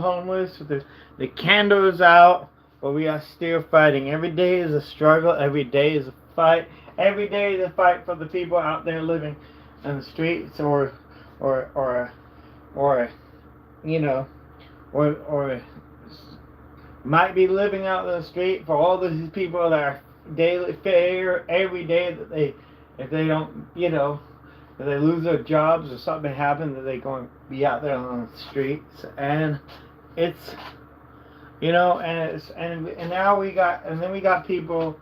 homeless. The candle is out, but we are still fighting. Every day is a struggle. Every day is a fight. Every day is a fight for the people out there living in the streets, or, or, or, you know, or might be living out in the street. For all these people that are daily fare every day that if they don't, if they lose their jobs or something happens, that they're going to be out there on the streets. And it's, and now we got people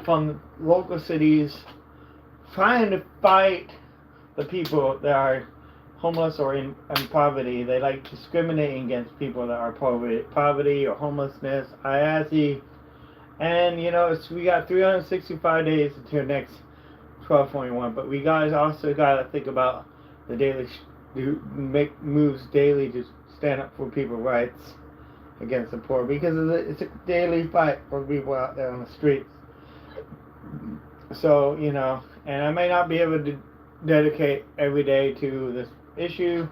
from local cities trying to fight the people that are homeless or in poverty. They like discriminating against people that are poverty or homelessness, IASI. And we got 365 days until next 12/21. But we guys also got to think about the daily, make moves daily to stand up for people's rights against the poor, because it's a daily fight for people out there on the streets. So, and I may not be able to dedicate every day to this issue,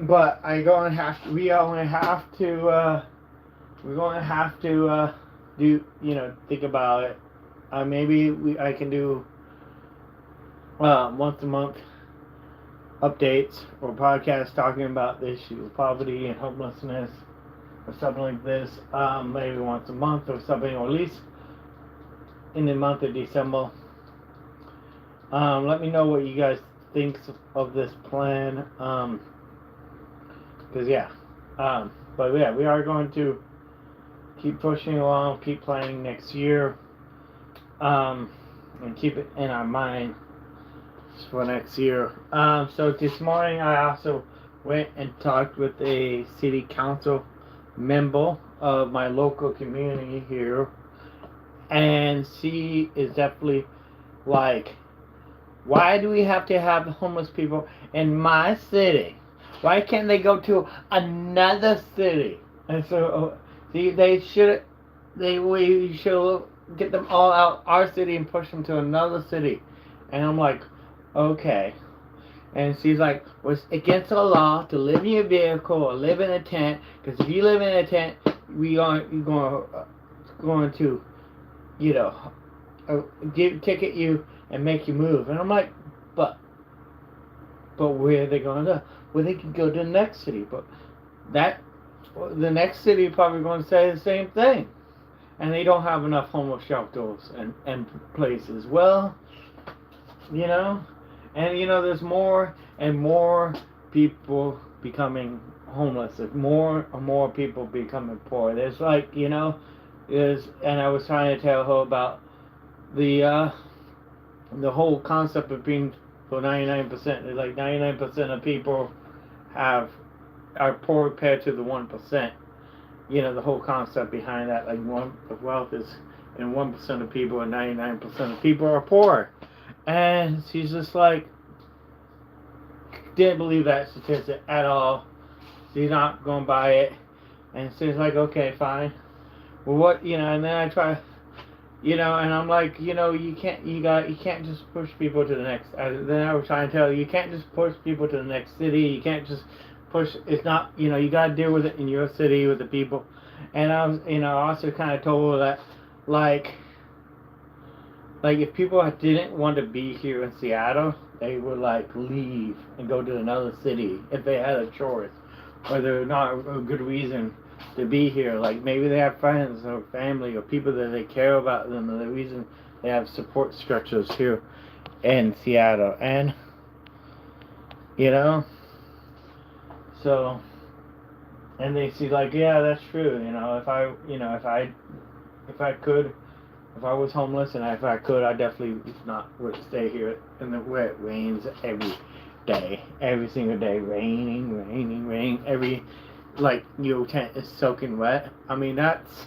but we're going to have to do, think about it. Maybe I can do once a month updates or podcasts talking about the issue of poverty and homelessness or something like this. Maybe once a month or something, or at least in the month of December. Let me know what you guys think of this plan. But yeah, we are going to keep pushing along, keep planning next year, and keep it in our mind for next year. So this morning I also went and talked with a city council member of my local community here, and she is definitely like, why do we have to have homeless people in my city? Why can't they go to another city? And so, we should get them all out our city and push them to another city. And I'm like, okay. And she's like, well, it's against the law to live in your vehicle or live in a tent, because if you live in a tent, you're going to, ticket you and make you move. And I'm like, but where are they going to go? Well, they can go to the next city, but the next city probably going to say the same thing. And they don't have enough homeless shelters and places. Well, and there's more and more people becoming homeless. There's more and more people becoming poor. There's like, and I was trying to tell her about the whole concept of being for 99%. Like 99% of people are poor compared to the 1%. The whole concept behind that, like the wealth is in 1% of people and 99% of people are poor. And she's just like, didn't believe that statistic at all. She's not going to buy it. And she's like, okay, fine. Well, what, and then I try, and I'm like, you can't just push people to the next. Then I was trying to tell you can't just push people to the next city. You can't just push. It's not, you got to deal with it in your city with the people. And I was, also kind of told her that, like if people didn't want to be here in Seattle, they would like leave and go to another city if they had a choice, or they're not a good reason to be here. Like maybe they have friends or family or people that they care about them, and the reason they have support structures here in Seattle. And so, and they see like, yeah, that's true. If I was homeless and if I could, I definitely would stay here where it rains every day, every single day, raining, every, like, your tent is soaking wet. I mean, that's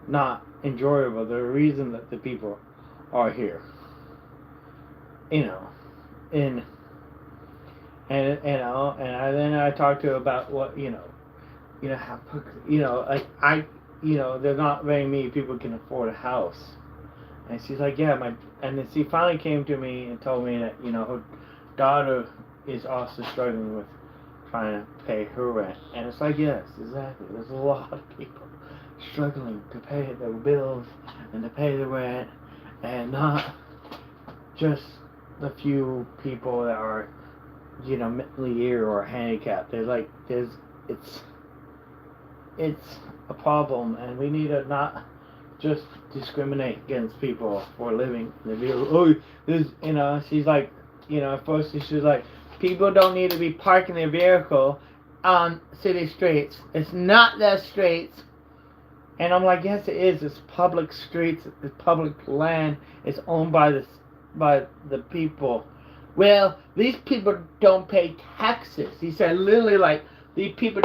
not enjoyable. The reason that the people are here, and then I talked to her about what, how, there's not very many people can afford a house. And she's like, yeah, and then she finally came to me and told me that, her daughter is also struggling with trying to pay her rent. And it's like, yes, exactly. There's a lot of people struggling to pay their bills and to pay the rent, and not just the few people that are, mentally ill or handicapped. It's a problem, and we need to not just discriminate against people for living in the vehicle. Oh, she's like, at first she's like, people don't need to be parking their vehicle on city streets. It's not their streets. And I'm like, yes, it is. It's public streets. It's public land. It's owned by the people. Well, these people don't pay taxes. He said literally, like, these people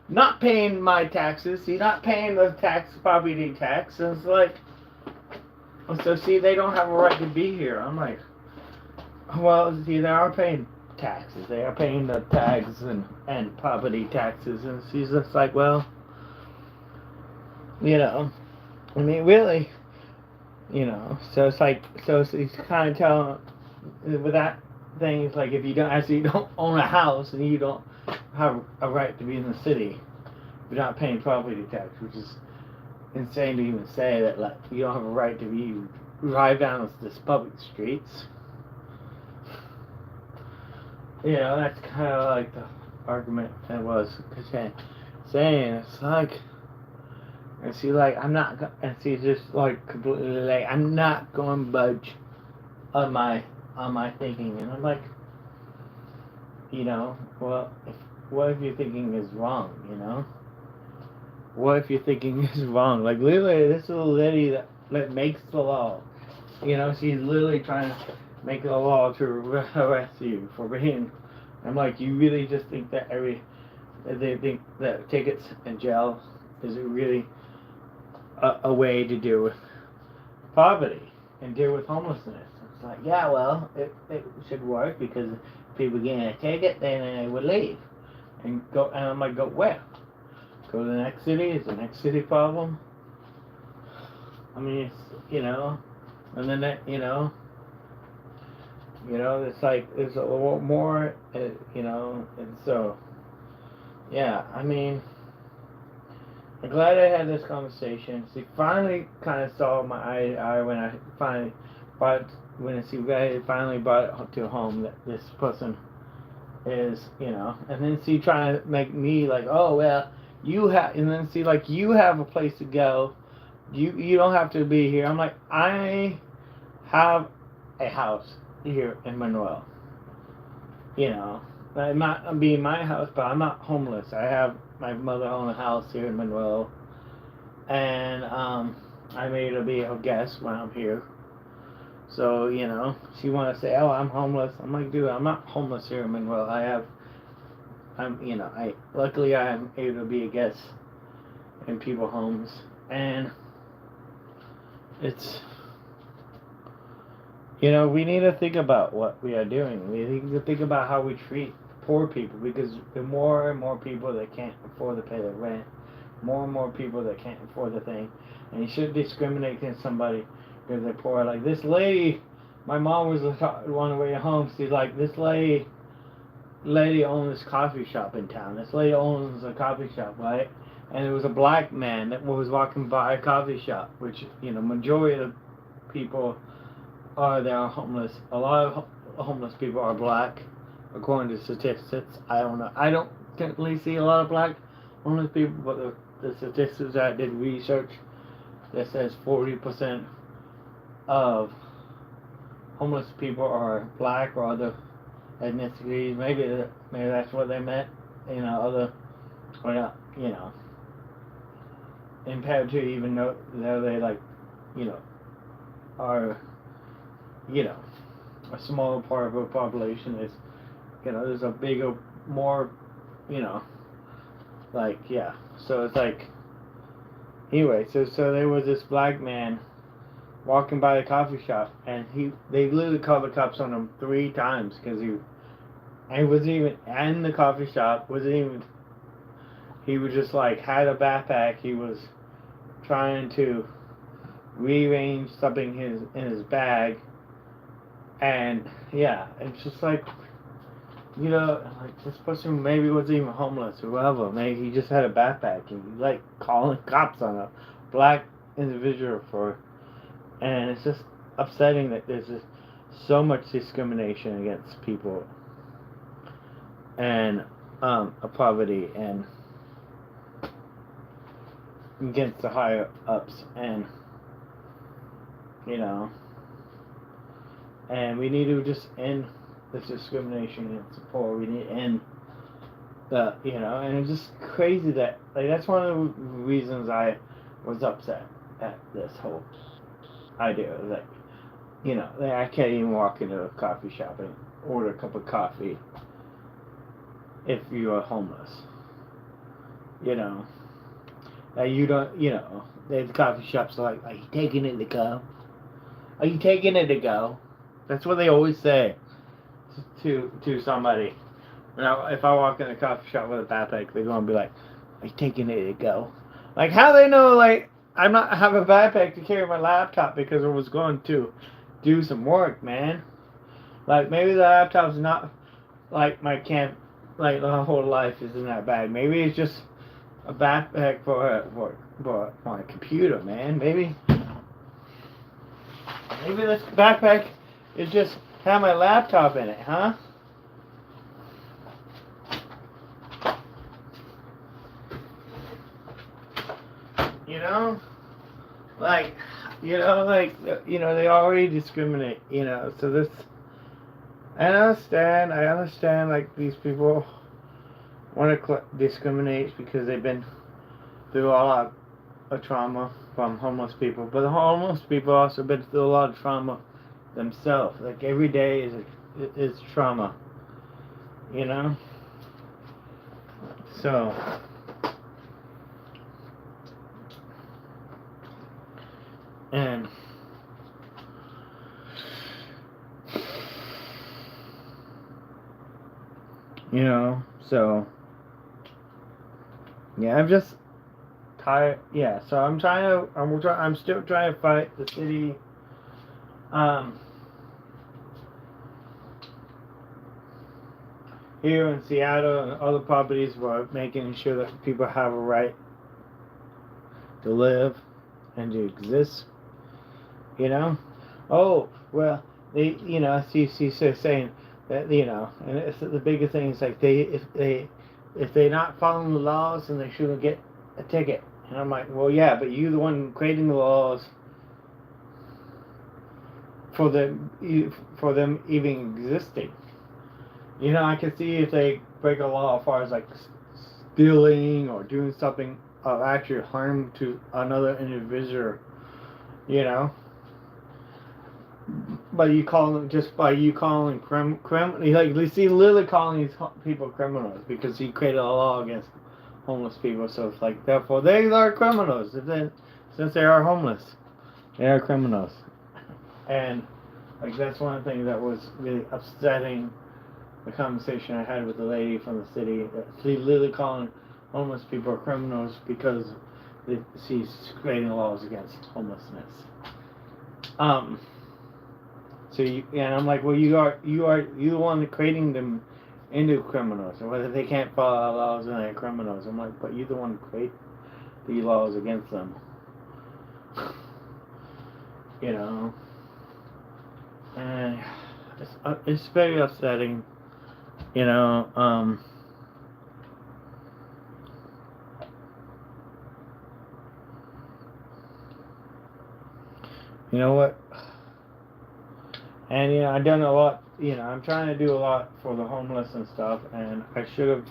not paying my taxes. He's not paying the property tax. And it's like, so see, they don't have a right to be here. I'm like, well, see, they are paying taxes. They are paying the tags and property taxes. And she's just like, well, I mean, really, so it's like, so he's kind of telling, with that thing, it's like, if you don't own a house and you don't have a right to be in the city, you're not paying property tax, which is insane to even say that, like, you don't have a right to drive down this public streets. That's kind of like the argument that was saying, it's like, and she's like, and she's just like completely like, I'm not going to budge on my thinking. And I'm like, well, what if your thinking is wrong, What if your thinking is wrong? Like, literally, this little lady that makes the law, she's literally trying to make a law to arrest you for being, I'm like, you really just think that they think that tickets and jail is really a way to deal with poverty and deal with homelessness? It's like, yeah, well, it should work, because if people getting a ticket, then they would leave and go. And I'm like, go where? Go to the next city? Is the next city problem? I mean, it's, and then that, it's like, there's a lot more, and so, yeah, I mean, I'm glad I had this conversation. She finally kind of saw my eye when I finally finally brought it to home that this person is, and then she trying to make me like, oh, well, and then see, like, you have a place to go. You don't have to be here. I'm like, I have a house here in Manuel. It might be my house, but I'm not homeless. I have my mother own a house here in Manuel, and I made her be a guest when I'm here. So, she want to say, oh, I'm homeless. I'm like, dude, I'm not homeless here in Manuel. Luckily I am able to be a guest in people's homes, and it's, we need to think about what we are doing. We need to think about how we treat poor people, because there are more and more people that can't afford to pay their rent, more and more people that can't afford the thing, and you shouldn't discriminate against somebody because they're poor. Like this lady, my mom was on the way home. She's like, this lady owns this coffee shop in town. This lady owns a coffee shop, right? And there was a black man that was walking by a coffee shop, which, majority of the people they are homeless. A lot of homeless people are black, according to statistics. I don't know. I don't typically see a lot of black homeless people, but the statistics I did research that says 40% of homeless people are black or other ethnicities. Maybe that's what they meant. Compared to even though they like, are, a smaller part of the population is, there's a bigger, more, like, yeah. So it's like, anyway, so there was this black man walking by the coffee shop, and they literally called the cops on him 3 times because he wasn't even in the coffee shop, he was just like, had a backpack, he was trying to rearrange something in his bag, and yeah, it's just like, you know, like this person maybe wasn't even homeless or whatever. Maybe he just had a backpack and he like calling cops on a black individual for, and it's just upsetting that there's just so much discrimination against people and poverty and against the higher ups and you know, and we need to just end this discrimination against the poor. We need to end the, you know, and it's just crazy that, like, that's one of the reasons I was upset at this whole idea. Like, you know, like I can't even walk into a coffee shop and order a cup of coffee if you are homeless. You know, you don't, you know, the coffee shops are like, are you taking it to go? Are you taking it to go? That's what they always say to somebody. Now, if I walk in a coffee shop with a backpack, they're gonna be like, "Are you taking it to go?" Like, how they know? Like, I'm not have a backpack to carry my laptop because I was going to do some work, man. Like, maybe the laptop's not like my camp. Like, the whole life isn't that bad. Maybe it's just a backpack for my computer, man. Maybe this backpack is just have my laptop in it, huh? You know, like, you know, like, you know, they already discriminate, you know. So this, I understand, like, these people want to discriminate because they've been through a lot of trauma from homeless people, but the homeless people also been through a lot of trauma themselves. Like, every day is trauma, you know. So, and you know, so yeah, I'm just tired. Yeah, so I'm still trying to fight the city. Here in Seattle and other properties, we're making sure that people have a right to live and to exist. You know? Oh, well, they, you know, CCC saying that, you know, and it's the biggest thing is like if they're not following the laws, then they shouldn't get a ticket. And I'm like, well, yeah, but you're the one creating the laws for them even existing. You know, I can see if they break a law as far as like stealing or doing something of actual harm to another individual, you know. But you call them just by you calling like you see Lily calling these people criminals because he created a law against homeless people. So it's like therefore they are criminals. Since they are homeless, they are criminals. And like that's one of the things that was really upsetting. The conversation I had with the lady from the city, she's literally calling homeless people criminals because she's creating laws against homelessness. So and I'm like, well, you the one creating them into criminals, and whether they can't follow laws and they're criminals. I'm like, but you're the one who create the laws against them. You know, and it's very upsetting. You know, you know what? And, you know, I've done a lot, you know, I'm trying to do a lot for the homeless and stuff, and I should have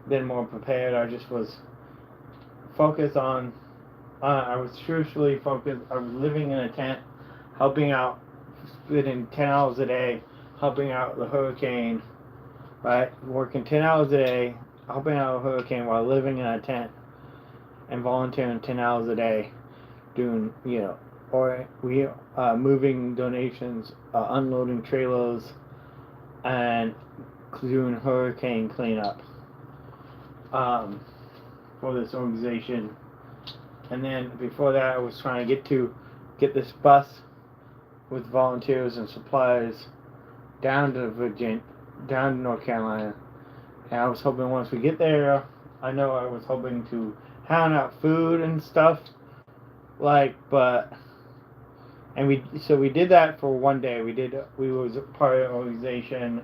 been more prepared. I just was focused on, I was truthfully focused, I was living in a tent, helping out, spending 10 hours a day, helping out the hurricane, right? Working 10 hours a day, helping out a hurricane while living in a tent, and volunteering 10 hours a day, doing, you know, or we moving donations, unloading trailers, and doing hurricane cleanup for this organization. And then before that, I was trying to get this bus with volunteers and supplies down to down to North Carolina. And I was hoping once we get there, I know I was hoping to hand out food and stuff, like, but, and we did that for one day. We was a part of an organization,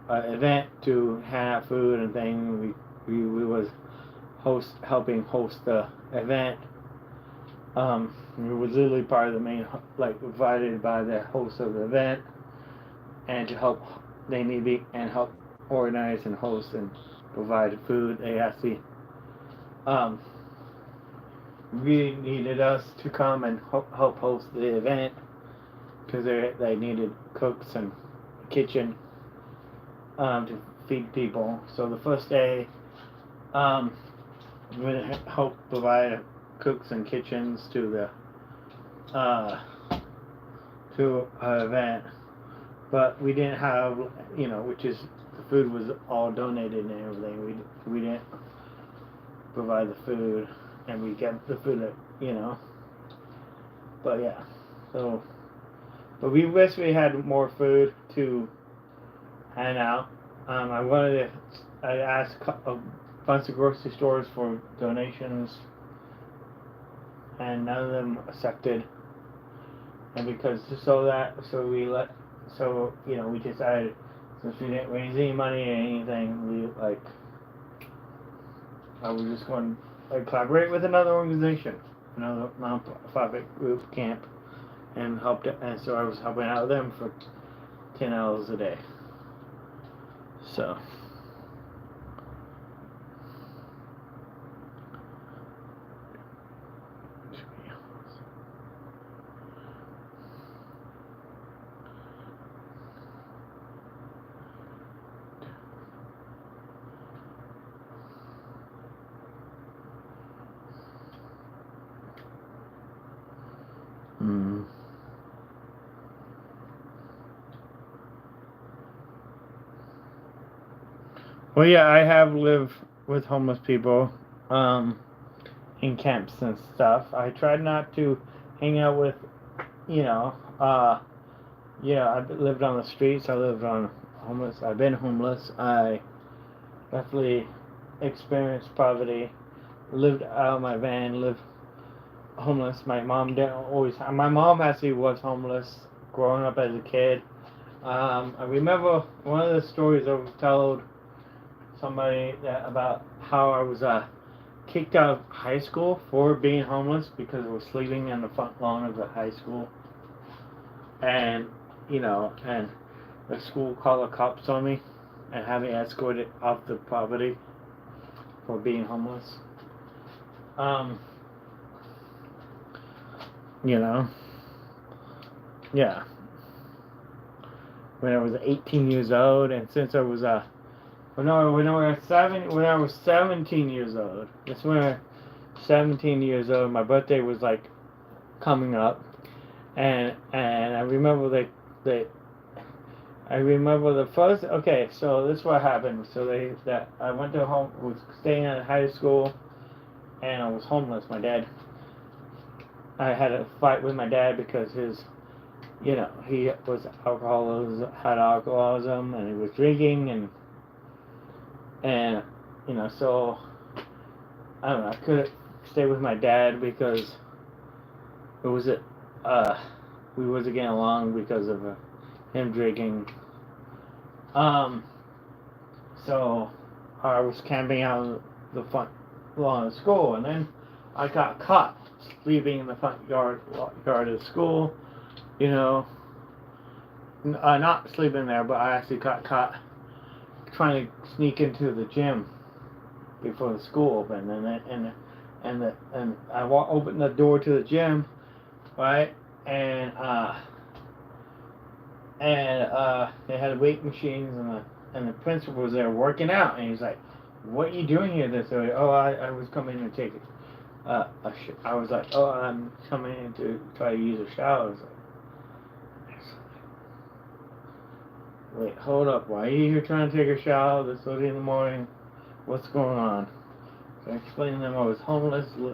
event to hand out food and things. We was helping host the event. We was literally part of the main, like, invited by the host of the event, and to help help organize and host and provide food. They actually really needed us to come and help host the event because they needed cooks and kitchen to feed people. So the first day, we helped provide cooks and kitchens to the event, but we didn't have, which is, the food was all donated and everything. We didn't provide the food, and we kept the food, but yeah. So, but we wish we had more food to hand out. I asked a bunch of grocery stores for donations, and none of them accepted. And because we decided, since we didn't raise any money or anything, I was just going to collaborate with another organization, another non-profit group, camp, and so I was helping out them for 10 hours a day. So. Well, yeah, I have lived with homeless people in camps and stuff. I tried not to hang out with, I've lived on the streets. I lived on homeless. I've been homeless. I definitely experienced poverty. Lived out of my van. Lived homeless. My mom actually was homeless growing up as a kid. I remember one of the stories I was told somebody about how I was kicked out of high school for being homeless because I was sleeping in the front lawn of the high school, and and the school called the cops on me and had me escorted off the property for being homeless. Yeah. When I was 18 years old, and since I was when I was 17 years old, that's when I was 17 years old. My birthday was like coming up, and I remember the first. Okay, so this is what happened. So I went to was staying at high school, and I was homeless. I had a fight with my dad because he was had alcoholism, and he was drinking, and so I don't know. I couldn't stay with my dad because we wasn't getting along because of him drinking. So I was camping out the front lawn of school, and then I got caught sleeping in the front yard of the school. Not sleeping there, but I actually got caught trying to sneak into the gym before the school opened, and I opened the door to the gym, right, and they had weight machines, and the principal was there working out, and he's like, "What are you doing here this early?" "Oh, I was coming in to take I was like, "Oh, I'm coming in to try to use a shower." I was like, "Wait, hold up, why are you here trying to take a shower this early in the morning? What's going on?" So I explained to them I was homeless, blah,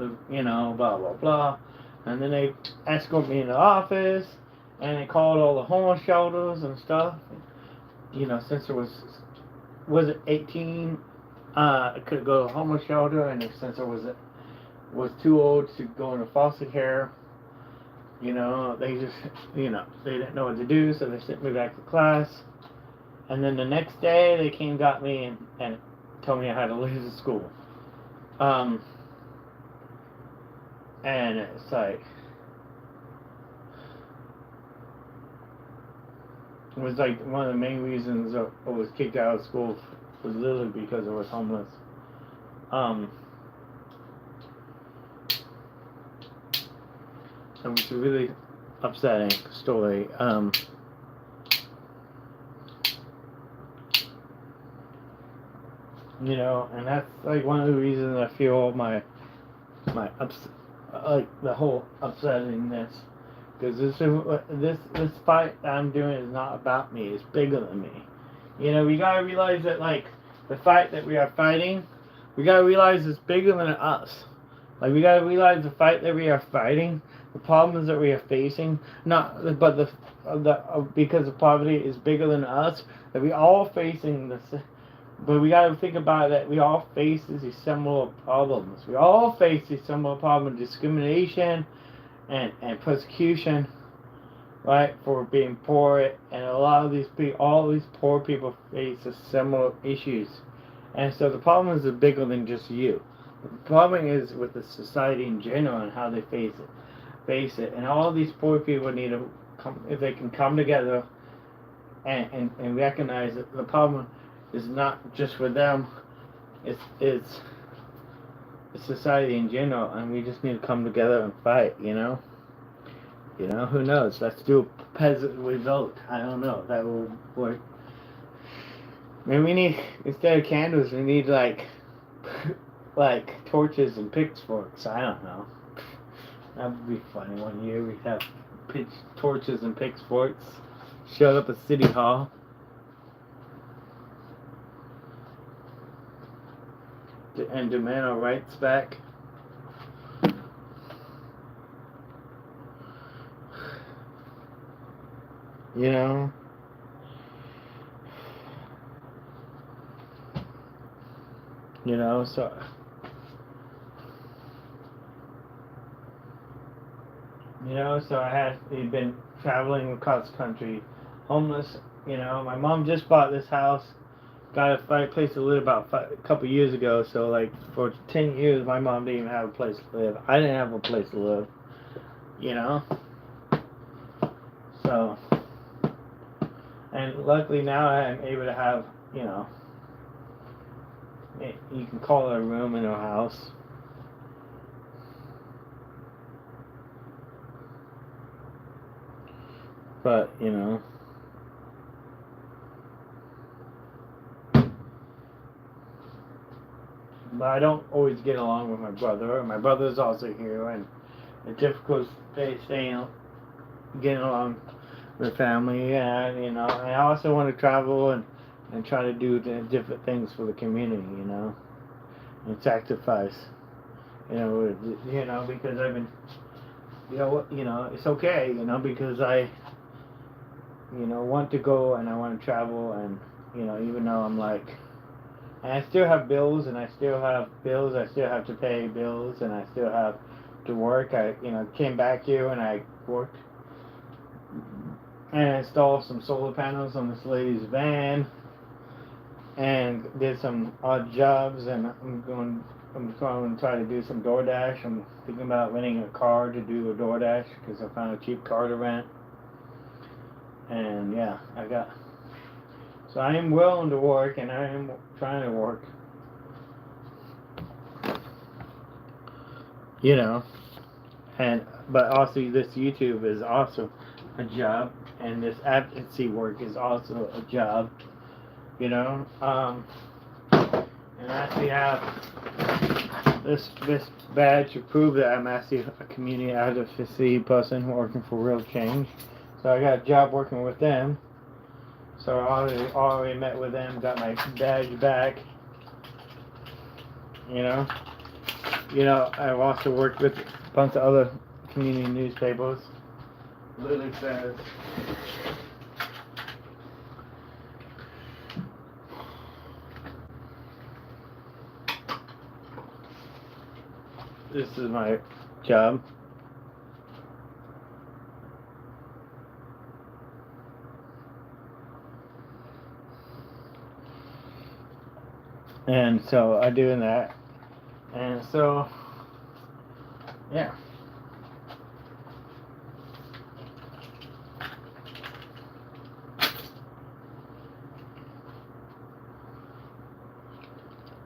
blah, blah. And then they escorted me in the office, and they called all the homeless shelters and stuff. since there was it 18, I could go to a homeless shelter, and since I was too old to go into foster care, they just, they didn't know what to do, so they sent me back to class. And then the next day, they came, got me, and told me I had to leave the school. And it's like, it was like one of the main reasons I was kicked out of school was literally because I was homeless. It was a really upsetting story. And that's like one of the reasons I feel my like the whole upsettingness, because this fight that I'm doing is not about me. It's bigger than me. We gotta realize that, like, the fight that we are fighting, we gotta realize it's bigger than us. Like, we gotta realize the fight that we are fighting, the problems that we are facing, because of poverty is bigger than us. That we all facing this. But we gotta think about that we all face these similar problems. We all face these similar problems: discrimination and persecution, right, for being poor. And a lot of all these poor people face similar issues. And so the problem is bigger than just you. The problem is with the society in general and how they face it. And all these poor people need to come, if they can come together and recognize that the problem is not just for them, it's society in general, and we just need to come together and fight, who knows, let's do a peasant revolt. I don't know, that will work. Maybe we need, instead of candles, we need like torches and pitchforks. I don't know, that would be funny. One year we'd have torches and pitchforks, showed up at City Hall, and demand our rights back. So I had been traveling across the country, homeless. My mom just bought this house, got a place to live about a couple years ago. So, like, for 10 years, my mom didn't even have a place to live. I didn't have a place to live, So, and luckily now I'm able to have, you can call it a room in our house. But, but I don't always get along with my brother. My brother's also here, and it's difficult getting along with family. And, I also want to travel and try to do different things for the community, and sacrifice, because I've been, it's okay, because I, want to go and I want to travel, and, even though I'm like, and I still have bills, I still have to pay bills, and I still have to work. I, came back here and I worked and installed some solar panels on this lady's van, and did some odd jobs, and I'm going to try to do some DoorDash. I'm thinking about renting a car to do a DoorDash, because I found a cheap car to rent. And yeah, so I am willing to work, and I am trying to work. But also this YouTube is also a job, and this advocacy work is also a job, and I actually have this badge to prove that I'm actually a community advocacy person working for real change. So I got a job working with them. So I already met with them, got my badge back. I've also worked with a bunch of other community newspapers. Lily says, this is my job. And so I'm doing that. And so, yeah.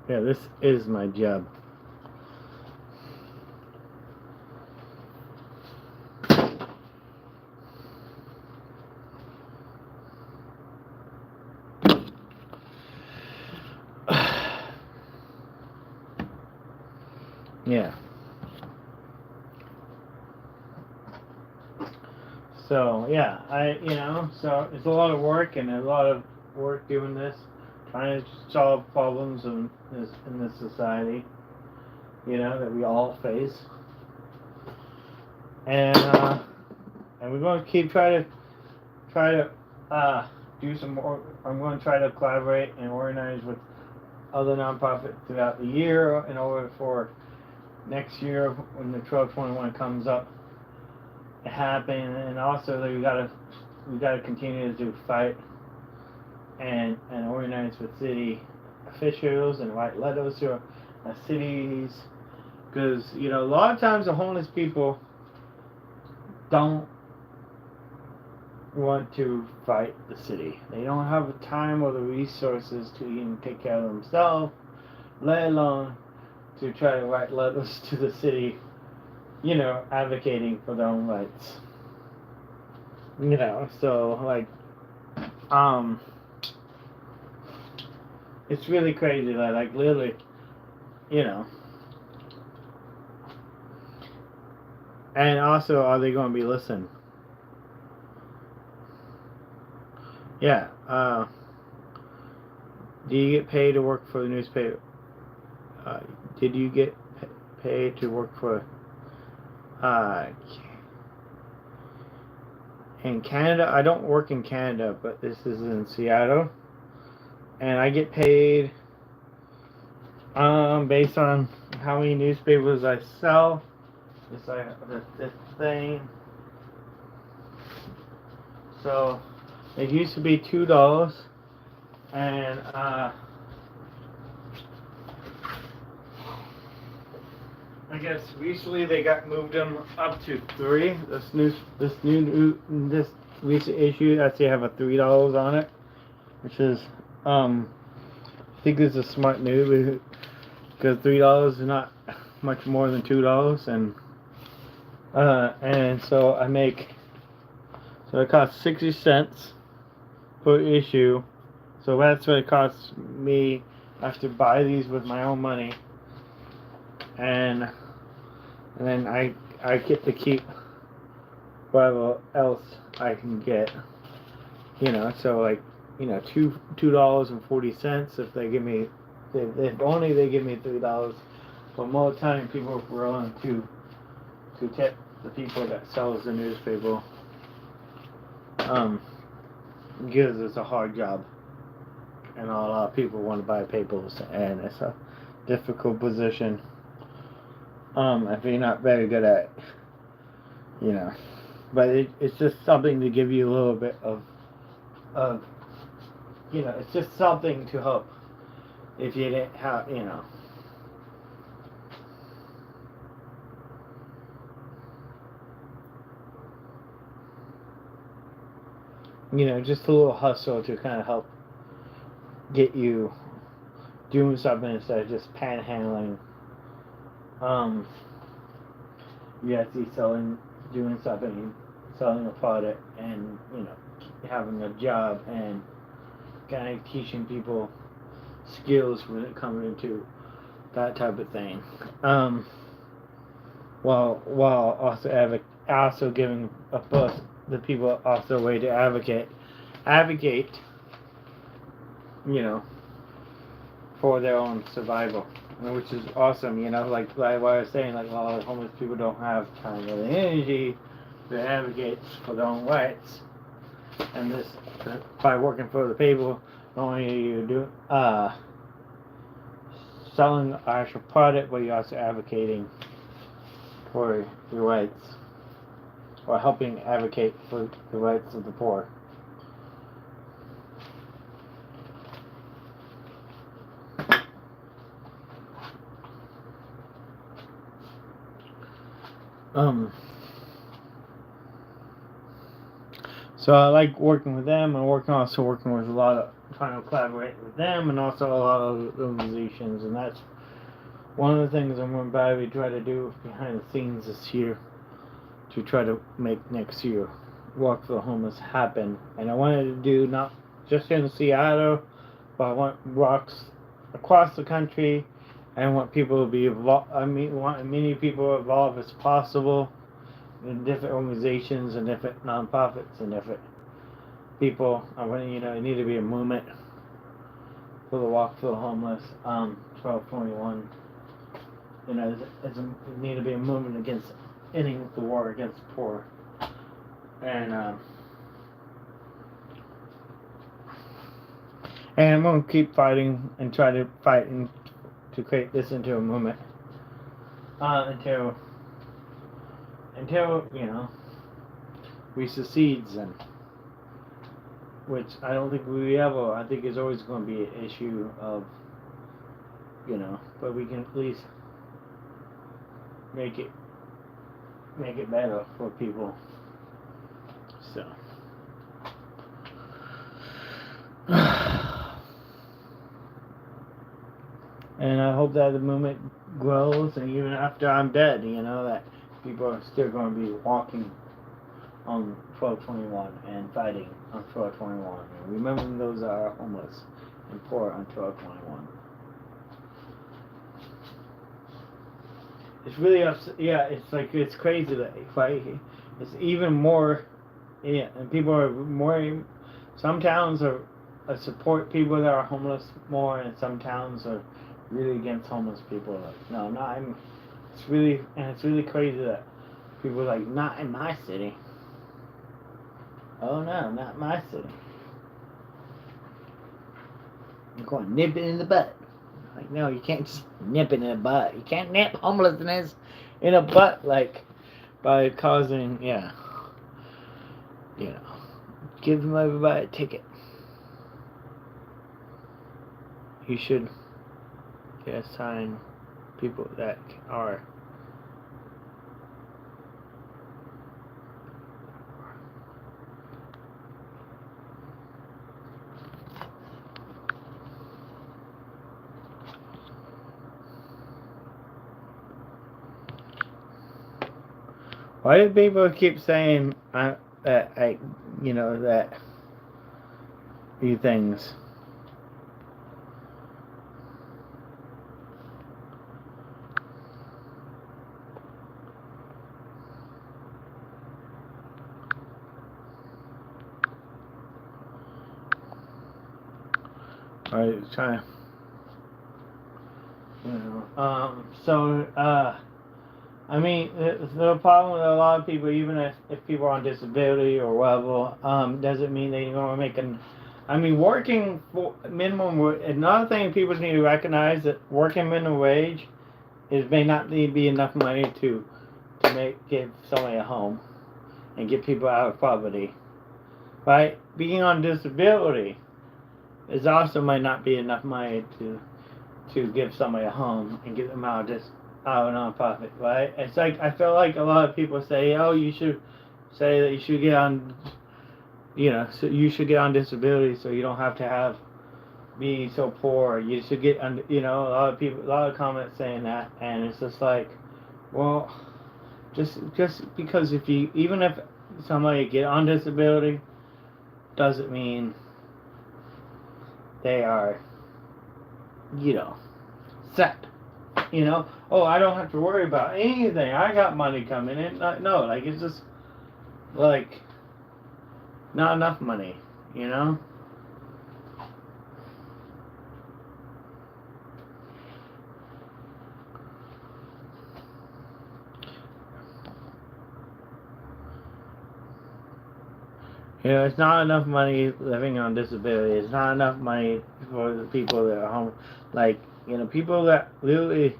Yeah, this is my job. Yeah. So yeah, so it's a lot of work and a lot of work doing this, trying to solve problems in this society, that we all face, and we're going to keep try to do some more. I'm going to try to collaborate and organize with other nonprofits throughout the year in order for next year when the 1221 comes up to happen, and also that we gotta continue to fight and organize with city officials and write letters to cities, because a lot of times the homeless people don't want to fight the city. They don't have the time or the resources to even take care of themselves, let alone to try to write letters to the city, advocating for their own rights. So like, it's really crazy that like literally, and also are they going to be listened? Yeah. Do you get paid to work for the newspaper? Did you get paid to work for in Canada? I don't work in Canada, but this is in Seattle, and I get paid based on how many newspapers I sell. This thing. So it used to be $2, and I guess recently they got moved them up to $3. This recent issue actually have a $3 on it, which is I think this is a smart move because $3 is not much more than $2, and so it costs 60 cents per issue, so that's what it costs me. I have to buy these with my own money, and then I get to keep whatever else I can get, so like, $2.40 if they give me, if only they give me $3, but more time people are willing to tip the people that sells the newspaper, because it's a hard job, and a lot of people want to buy papers, and it's a difficult position. If you're not very good at it, but it's just something to give you a little bit of it's just something to help if you didn't have, just a little hustle to kind of help get you doing something instead of just panhandling. You have to be doing something, selling a product, and having a job, and kind of teaching people skills when it comes into that type of thing. While also giving the people also a way to advocate, for their own survival, which is awesome. Like what I was saying, like a lot of homeless people don't have time or the energy to advocate for their own rights, and this by working for the people, not only are you selling the actual product, but you're also advocating for your rights, or helping advocate for the rights of the poor. So I like working with them, and also working with trying to collaborate with them, and also a lot of organizations, and that's one of the things I'm going to probably try to do behind the scenes this year, to try to make next year Walk for the Homeless happen. And I wanted to do not just in Seattle, but I want walks across the country. I want people to be involved. Want as many people involved as possible in different organizations and different nonprofits and different people. I want it need to be a movement for the Walk for the Homeless. 1221. It need to be a movement against ending the war against the poor. And I'm going to keep fighting and try to fight and to create this into a movement until we succeeds, and which I don't think we ever. I think it's always going to be an issue of but we can at least make it better for people. So and I hope that the movement grows, and even after I'm dead, that people are still going to be walking on 1221 and fighting on 1221 and remembering those that are homeless and poor on 1221. It's really it's crazy that it's even more, and people are more. Some towns are support people that are homeless more, and some towns are really against homeless people. It's really crazy that people are like, not in my city. Oh no, not my city. You're going to nip it in the butt. Like, no, you can't just nip it in the butt. You can't nip homelessness in a butt, by causing, give them everybody a ticket. You should assign people that are why do people keep saying that these things? Alright, trying. The problem with a lot of people, even if people are on disability or whatever, doesn't mean they're going to make working for minimum wage. Another thing people need to recognize that working minimum wage may not be enough money to give somebody a home and get people out of poverty. Right? Being on disability is also might not be enough money to give somebody a home and get them out of nonprofit, right? It's like, I feel like a lot of people say, oh, you should say that you should get on, so you should get on disability so you don't have to be so poor. You should get on, a lot of comments saying that, and it's just like, well, just because even if somebody get on disability, doesn't mean they are, set. Oh, I don't have to worry about anything. I got money coming in. No, it's just not enough money, Yeah, it's not enough money living on disability. It's not enough money for the people that are home. People that literally,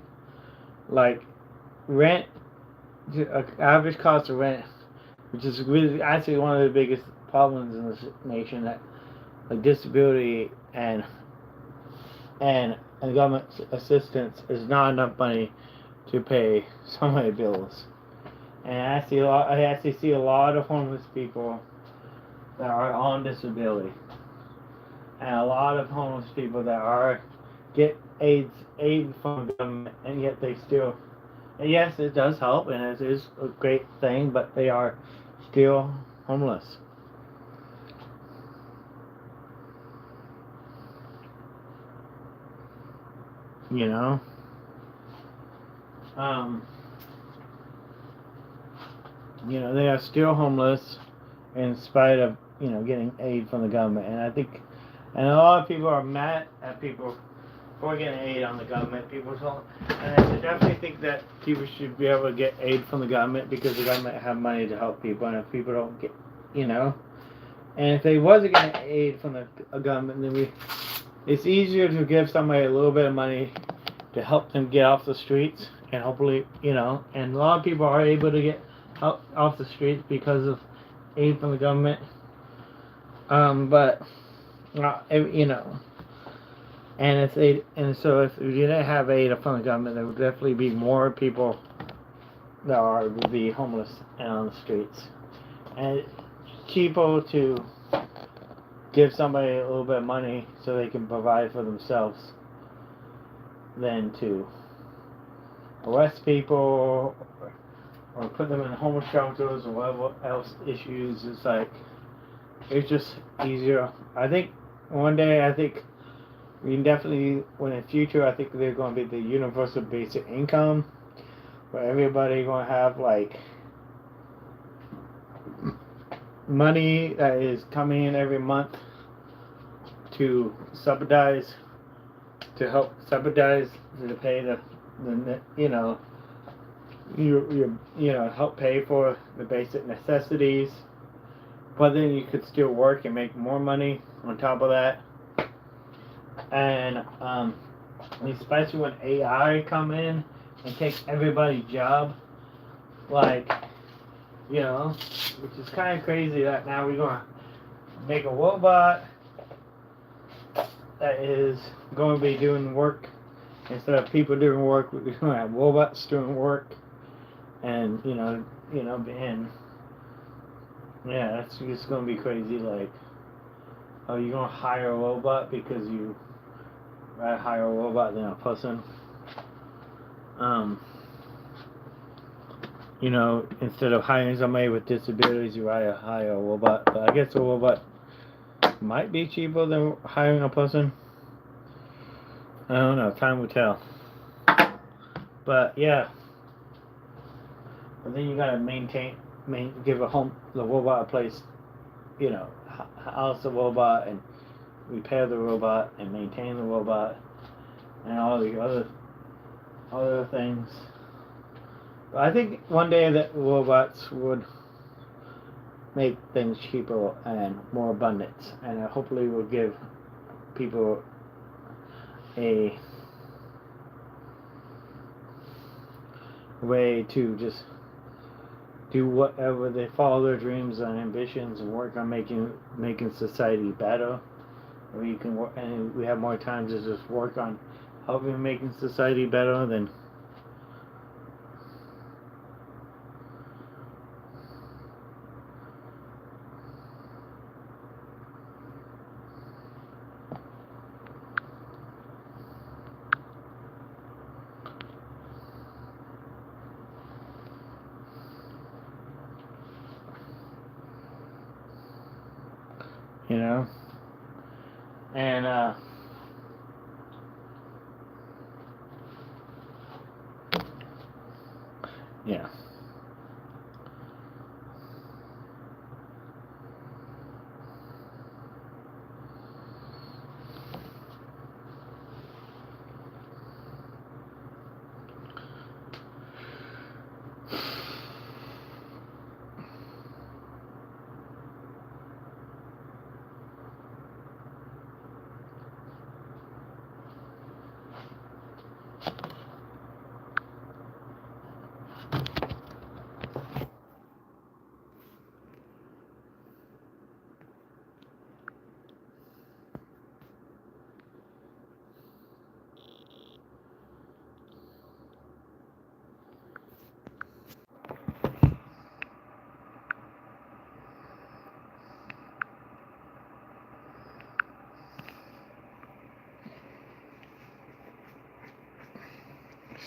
rent average cost of rent, which is really actually one of the biggest problems in this nation, that like disability and government assistance is not enough money to pay so many bills. And I actually see a lot of homeless people that are on disability, and a lot of homeless people that are get aid from the government, and yet they still, and yes, it does help, and it is a great thing, but they are still homeless. You know, um, they are still homeless in spite of getting aid from the government, and I think, and a lot of people are mad at people for getting aid on the government. People don't, and I definitely think that people should be able to get aid from the government because the government have money to help people, and if people don't get, and if they wasn't getting aid from the government, then it's easier to give somebody a little bit of money to help them get off the streets, and hopefully, and a lot of people are able to get off the streets because of aid from the government. But and so if you didn't have aid from the government, there would definitely be more people that would be homeless and on the streets, and it's cheaper to give somebody a little bit of money so they can provide for themselves than to arrest people or put them in homeless shelters or whatever else issues. It's just easier. I think one day, we can definitely, when in the future, I think there's going to be the universal basic income where everybody going to have like money that is coming in every month to help subsidize to pay the help pay for the basic necessities, but then you could still work and make more money on top of that. And especially when AI come in and take everybody's job, which is kind of crazy that now we're going to make a robot that is going to be doing work instead of people doing work. We're going to have robots doing work, and and yeah, that's just going to be crazy. Like, oh, you're going to hire a robot because you rather hire a robot than a person. Instead of hiring somebody with disabilities, you rather hire a robot. But I guess a robot might be cheaper than hiring a person. I don't know. Time will tell. But yeah. But then you gotta give the robot a place, house the robot and repair the robot and maintain the robot and all the other things. But I think one day that robots would make things cheaper and more abundant, and hopefully will give people a way to just do whatever they follow their dreams and ambitions and work on making society better. Or you can work, and we have more time to just work on helping making society better than and yeah.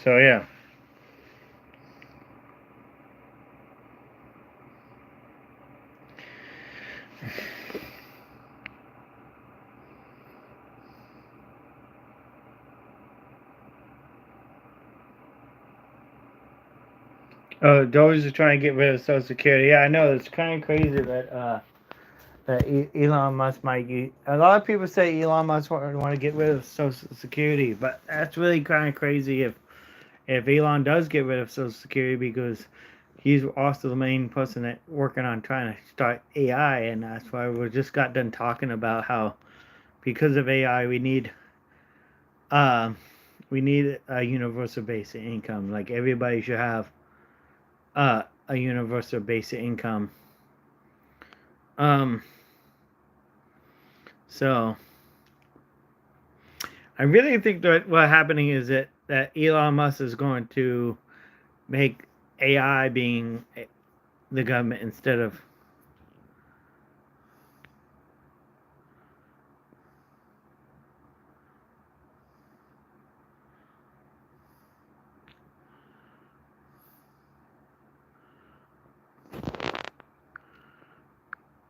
So yeah. Those are trying to get rid of Social Security. Yeah, I know. It's kind of crazy that Elon Musk might. A lot of people say Elon Musk want to get rid of Social Security, but that's really kind of crazy if Elon does get rid of Social Security, because he's also the main person that working on trying to start AI, and that's why we just got done talking about how because of AI uh, we need a universal basic income. Like everybody should have a universal basic income. Um, so I really think that what's happening is that Elon Musk is going to make AI being the government instead of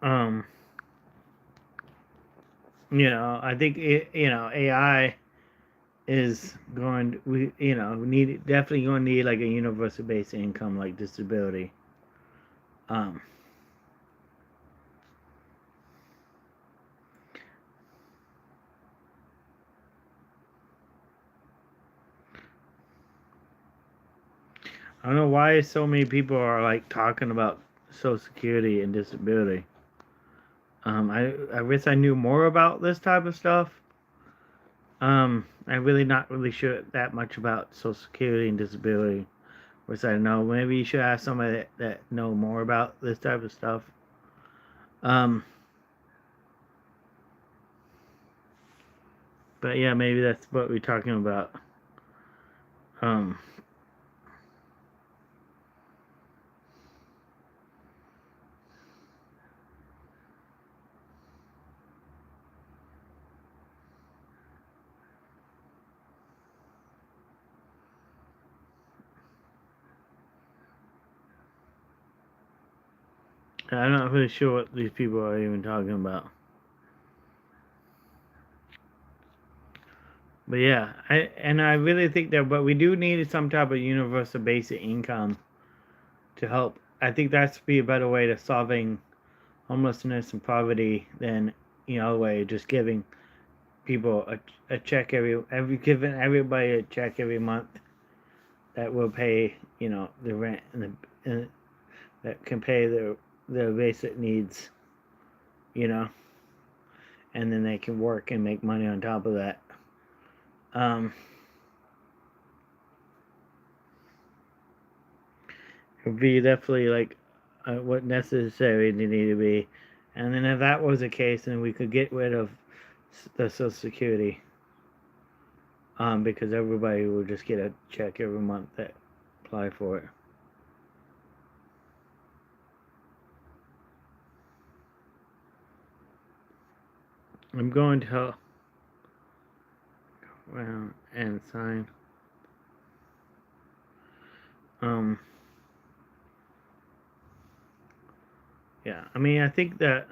um I think AI is going to, we need definitely going to need like a universal basic income like disability. um I don't know why so many people are like talking about Social Security and disability. I wish I knew more about this type of stuff. I really not really sure that much about Social Security and disability, which I know maybe you should ask somebody that know more about this type of stuff. Um, but yeah, maybe that's what we're talking about. Um, I'm not really sure what these people are even talking about. But yeah, I really think that, but we do need some type of universal basic income to help. I think that's be a better way to solving homelessness and poverty than way just giving people a check every giving everybody a check every month that will pay the rent and that can pay their basic needs, you know, and then they can work and make money on top of that. Um, it would be definitely like what necessary they need to be, and then if that was the case, then we could get rid of the Social Security. Because everybody will just get a check every month that apply for it. I'm going to and sign. Um, yeah, I mean, I think that.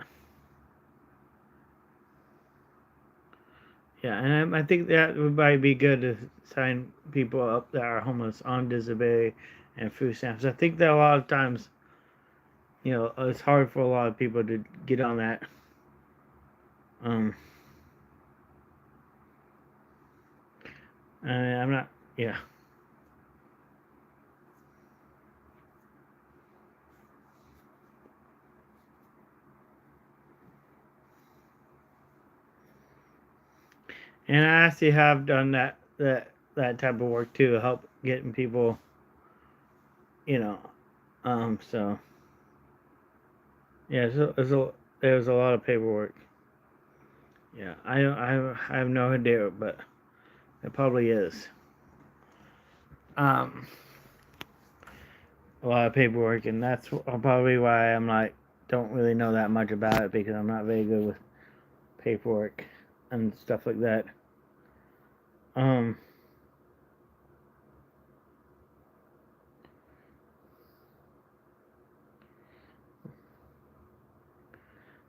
Yeah, and I think that would probably be good to sign people up that are homeless on disability and food stamps. I think that a lot of times, it's hard for a lot of people to get on that. Um, I'm not. Yeah. And I actually have done that type of work too, to help getting people, you know. So yeah, there's a lot of paperwork. Yeah, I have no idea, but it probably is. Um, a lot of paperwork, and that's probably why I'm like don't really know that much about it, because I'm not very good with paperwork and stuff like that. Um,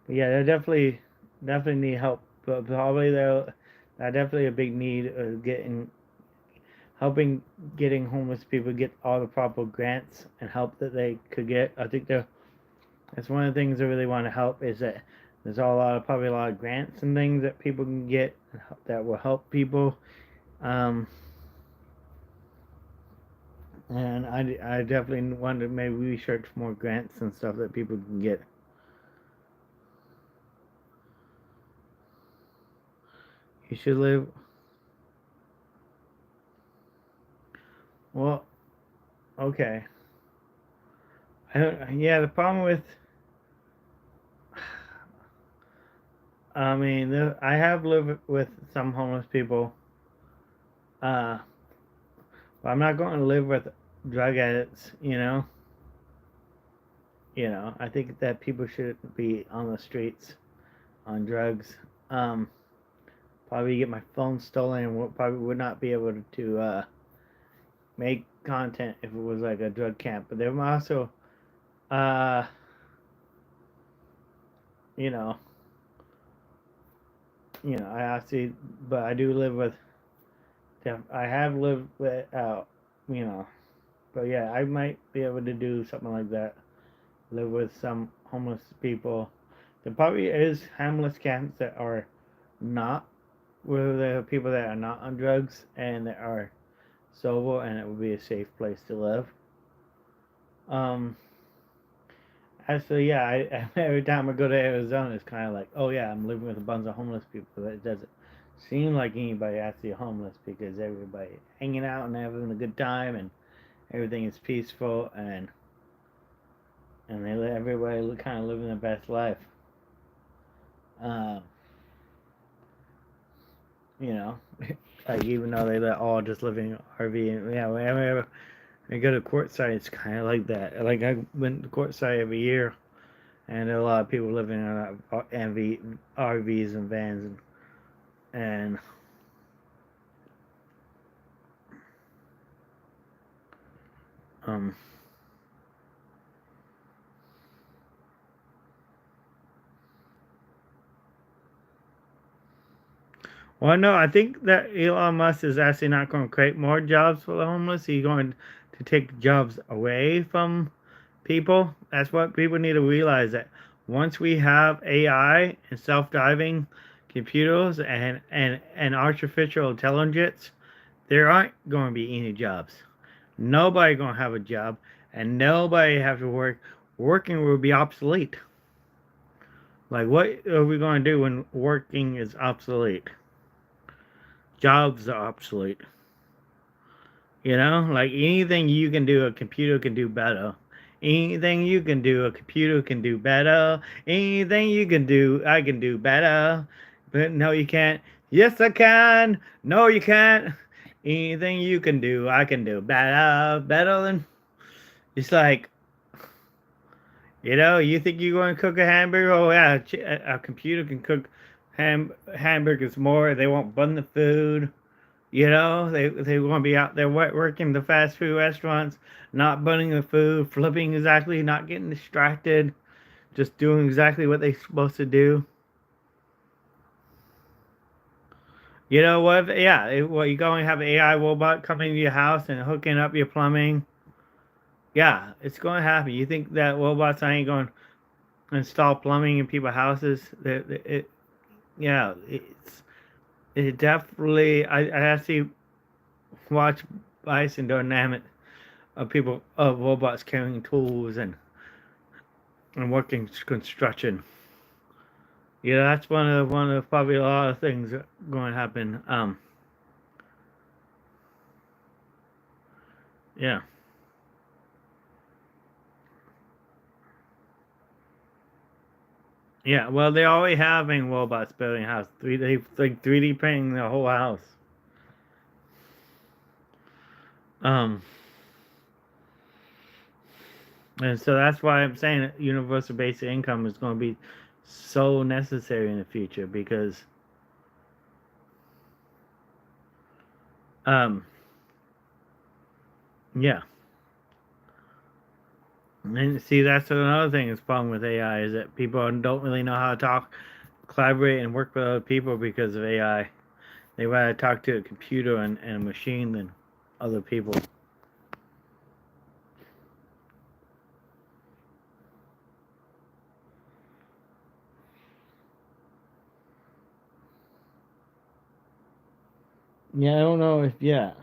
But yeah, they definitely need help. But probably though, definitely a big need of helping getting homeless people get all the proper grants and help that they could get. I think that's one of the things I really want to help is that there's probably a lot of grants and things that people can get that will help people. Um, and I definitely want to maybe research more grants and stuff that people can get. You should live. Well, okay. Yeah, the problem with, I mean, I have lived with some homeless people, uh, but I'm not going to live with drug addicts. I think that people shouldn't be on the streets on drugs. Um, Probably get my phone stolen and probably would not be able to make content if it was like a drug camp. But there also, uh, you know, I actually, but I do live with. I have lived without, you know, but yeah, I might be able to do something like that. Live with some homeless people. There probably is homeless camps that are not where there are people that are not on drugs and that are sober, and it would be a safe place to live. Um, Actually, yeah, every time I go to Arizona, it's kind of like, oh yeah, I'm living with a bunch of homeless people. But it doesn't seem like anybody actually homeless because everybody hanging out and having a good time, and everything is peaceful, and everybody kind of living their best life. Um, you know, like even though they're all just living in RV, and yeah, whenever I go to courtside, it's kind of like that. Like I went to courtside every year, and there are a lot of people living in RVs and vans, and um. Well, no, I think that Elon Musk is actually not going to create more jobs for the homeless. He's going to take jobs away from people. That's what people need to realize, that once we have AI and self-driving computers and artificial intelligence, there aren't going to be any jobs. Nobody going to have a job, and nobody have to work. Working will be obsolete. Like, what are we going to do when working is obsolete? Jobs are obsolete. Like anything you can do, a computer can do better. Anything you can do, a computer can do better. Anything you can do, I can do better. But no, you can't. Yes, I can. No, you can't. Anything you can do, I can do better. Better than. It's like, you think you're going to cook a hamburger? Oh, yeah, a computer can cook hamburgers more. They won't bun the food. They want to be out there working the fast food restaurants, not burning the food, flipping exactly, not getting distracted, just doing exactly what they're supposed to do. What? Yeah, well, you're going to have an AI robot coming to your house and hooking up your plumbing. Yeah, it's going to happen. You think that robots ain't going to install plumbing in people's houses? Yeah, it definitely. I actually watch Bison Dynamic of people of robots carrying tools and working construction. Yeah, that's one of probably a lot of things that are going to happen. Yeah, yeah. Well, they already having robots building a house. 3D, like 3D printing the whole house. Um, and so that's why I'm saying that universal basic income is going to be so necessary in the future because, um, yeah. And see, that's another thing that's problem with AI is that people don't really know how to talk, collaborate, and work with other people because of AI. They rather talk to a computer and a machine than other people. Yeah, I don't know if yeah.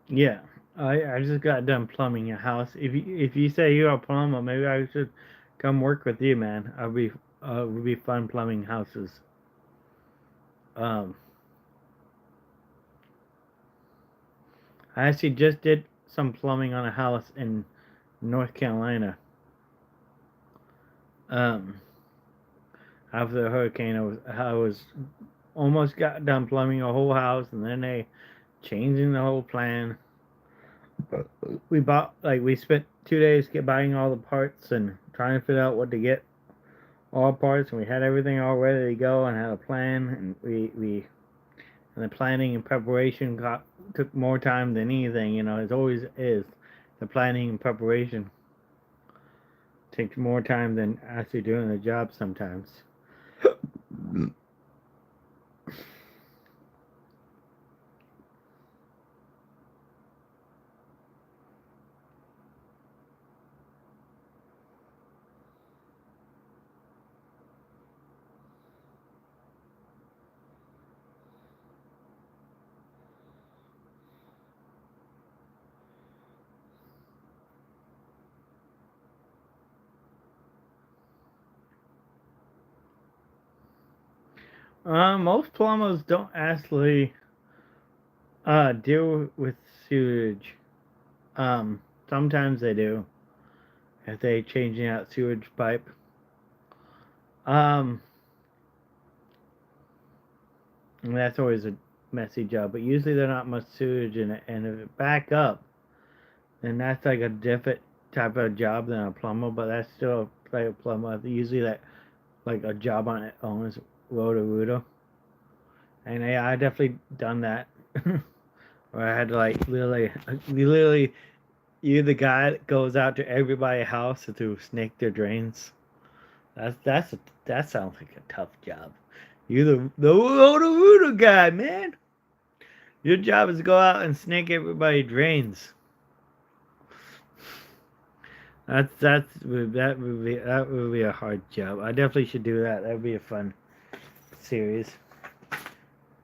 Yeah, I just got done plumbing a house. If you say you're a plumber, maybe I should come work with you, man. It would be fun plumbing houses. Um, I actually just did some plumbing on a house in North Carolina. Um, After the hurricane, I was almost got done plumbing a whole house, and then they changing the whole plan. But we spent 2 days buying all the parts and trying to figure out what to get all parts, and we had everything all ready to go and had a plan, and we and the planning and preparation took more time than anything. It always is. The planning and preparation takes more time than actually doing the job sometimes. Most plumbers don't actually deal with sewage. Sometimes they do if they changing out sewage pipe. Um, and that's always a messy job, but usually there's not much sewage in it. And if it back up, then that's like a different type of job than a plumber. But that's still like a plumber. Usually that like a job on its own is roto rooter. And yeah, I definitely done that. Where I had to like literally, you're the guy that goes out to everybody's house to snake their drains. That sounds like a tough job. You're the roto guy, man. Your job is to go out and snake everybody drains. That would be a hard job. I definitely should do that. That would be a fun series.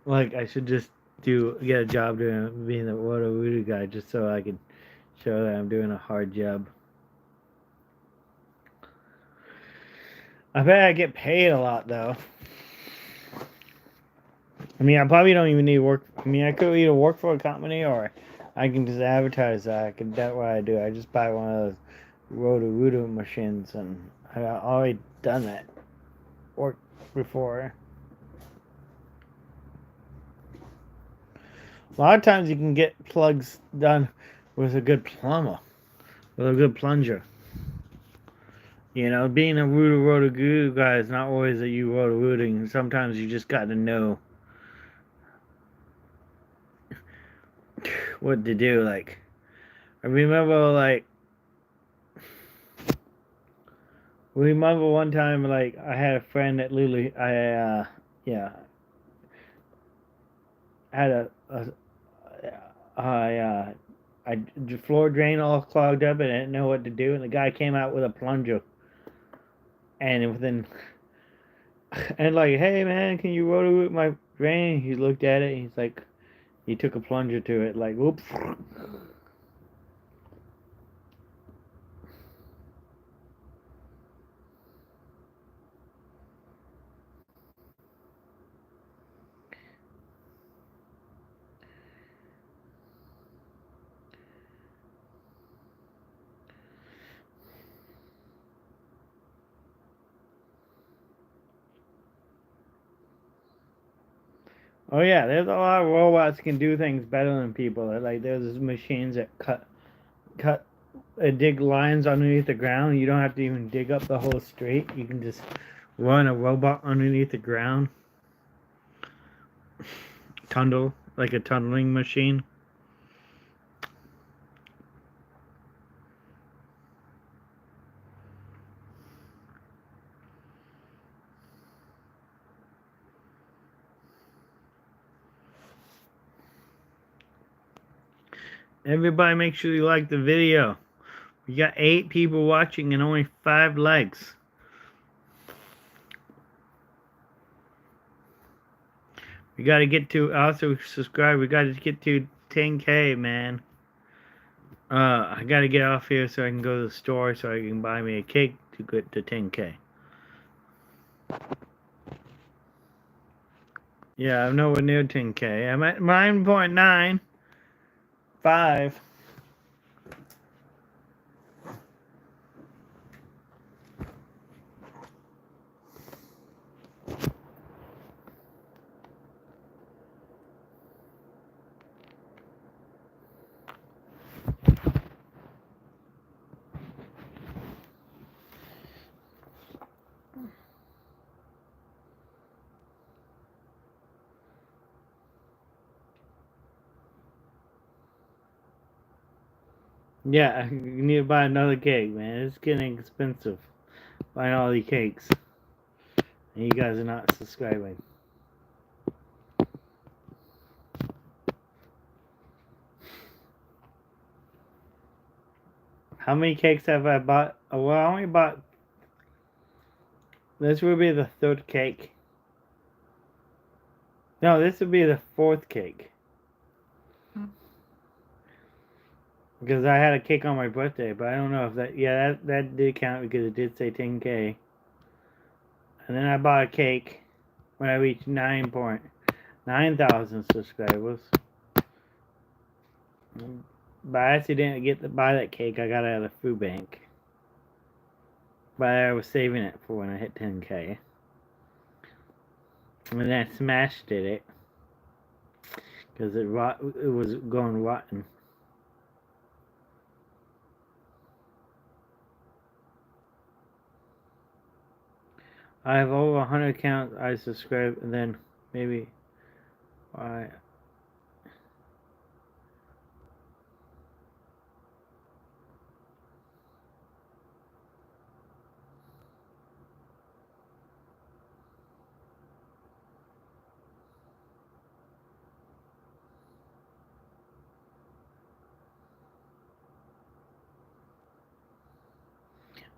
Like I should just get a job doing being the roto guy just so I can show that I'm doing a hard job. I bet I get paid a lot though. I mean, I probably don't even need to work. I mean, I could either work for a company or I can just advertise that. That's what I do. I just buy one of those roto machines, and I already done that work before. A lot of times you can get plugs done with a good plumber, with a good plunger. Being a roto guru guy is not always that you roto rooting. Sometimes you just got to know what to do. Like I remember one time, like I had a friend that literally, yeah, had a floor drain all clogged up and I didn't know what to do, and the guy came out with a plunger, and within, and like, hey man, can you roto my drain? He looked at it, and he's like, he took a plunger to it, like, whoops. Oh yeah, there's a lot of robots can do things better than people. Like there's machines that cut dig lines underneath the ground. You don't have to even dig up the whole street. You can just run a robot underneath the ground. Tunnel, like a tunneling machine. Everybody make sure you like the video. We got 8 people watching and only 5 likes. We gotta get to, also subscribe, we gotta get to 10K, man. I gotta get off here so I can go to the store so I can buy me a cake to get to 10K. Yeah, I'm nowhere near 10K. I'm at 9.95. Yeah, you need to buy another cake, man. It's getting expensive buying all these cakes. And you guys are not subscribing. How many cakes have I bought? Oh, well, I only bought. This will be the 3rd cake. No, this would be the 4th cake. Because I had a cake on my birthday, but I don't know if that. Yeah, that did count because it did say 10K. And then I bought a cake when I reached 9,000 subscribers. But I actually didn't get to buy that cake. I got it at a food bank. But I was saving it for when I hit 10K. And then I smashed it. Because it was going rotten. I have over 100 accounts I subscribe, and then maybe I.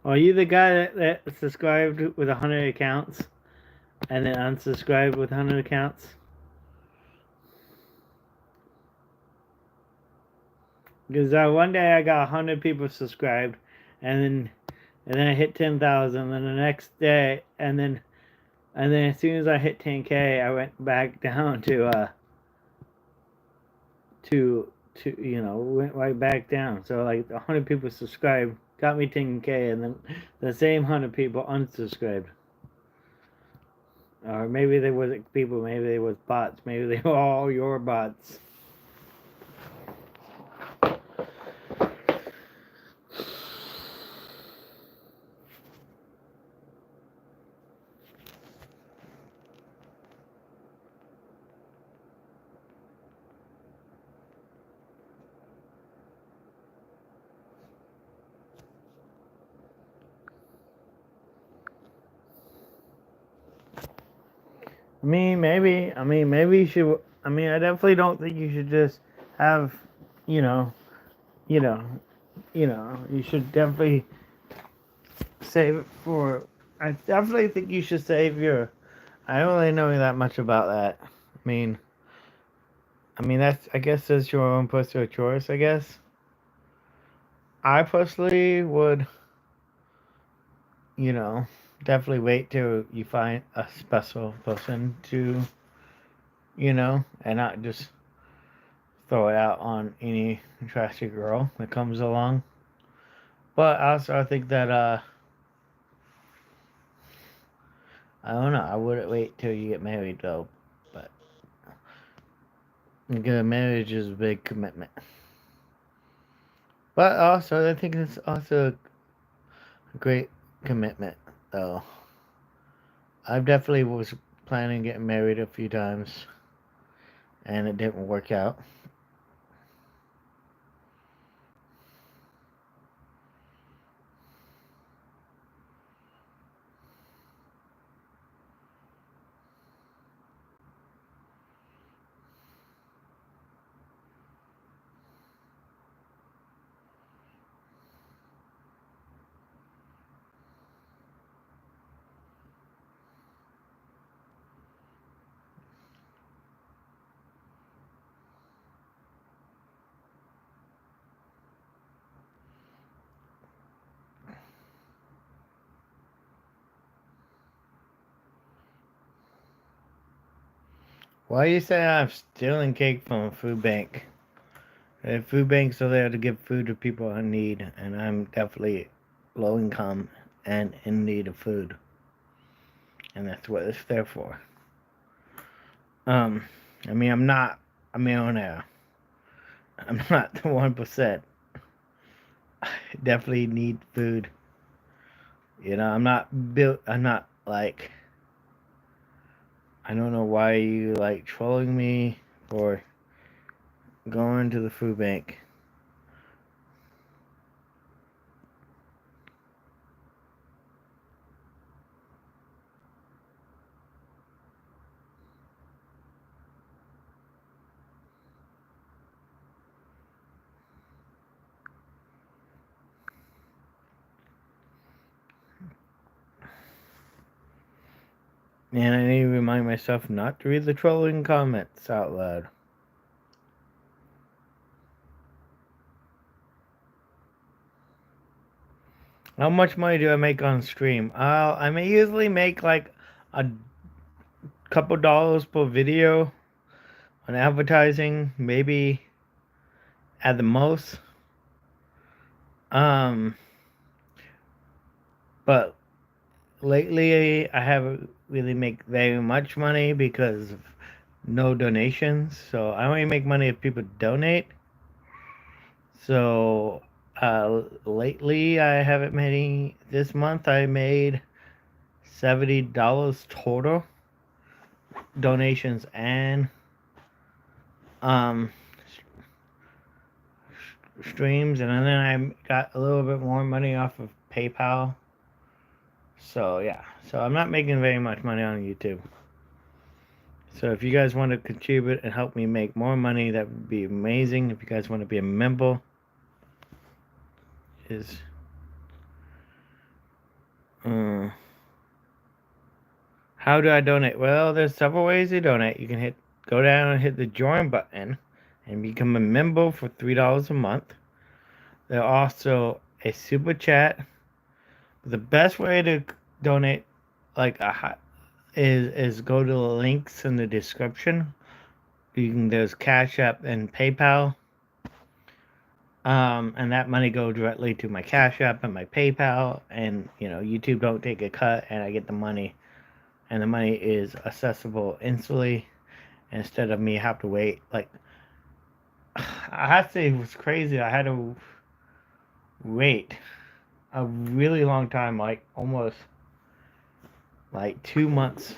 Are you the guy that subscribed with 100 accounts and then unsubscribed with 100 accounts? Because one day I got 100 people subscribed, and then I hit 10,000. Then the next day, and then as soon as I hit 10K, I went back down to went right back down. So like 100 people subscribed, got me 10K, and then the same 100 people unsubscribed. Or maybe they wasn't people, maybe they was bots, maybe they were all your bots. Maybe you should. I definitely don't think you should just have, you know, you know, you should definitely save it for. I definitely think you should save your. I don't really know that much about that. That's. I guess that's your own personal choice. I guess. I personally would, you know, definitely wait till you find a special person to, and not just throw it out on any trashy girl that comes along. But also, I think that I don't know. I wouldn't wait till you get married though. But Because marriage is a big commitment. But also, I think it's also a great commitment, though. I definitely was planning on getting married a few times, and it didn't work out. Why you say I'm stealing cake from a food bank? Food banks are there to give food to people in need, and I'm definitely low income and in need of food, and that's what it's there for. Um, I mean, I'm not a millionaire. I'm not the 1%. I definitely need food. I'm not built. I'm not like. I don't know why you like trolling me for going to the food bank. And I need to remind myself not to read the trolling comments out loud. How much money do I make on stream? I may usually make like a couple dollars per video on advertising, maybe at the most. Um, but lately I haven't really make very much money because of no donations. So I only make money if people donate. So lately I haven't made any. This month I made $70 total donations and um streams, and then I got a little bit more money off of PayPal. So yeah, so I'm not making very much money on YouTube. So if you guys want to contribute and help me make more money, that would be amazing. If you guys want to be a member, is how do I donate? Well, there's several ways to donate. You can go down and hit the join button and become a member for $3 a month. There's also a super chat. The best way to donate, like is go to the links in the description. There's Cash App and PayPal. And that money goes directly to my Cash App and my PayPal, and YouTube don't take a cut, and I get the money, and the money is accessible instantly instead of me have to wait. Like I have to say, it was crazy. I had to wait a really long time, like almost like 2 months,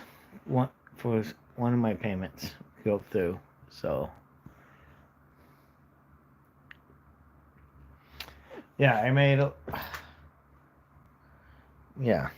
for one of my payments to go through. So yeah, I made yeah.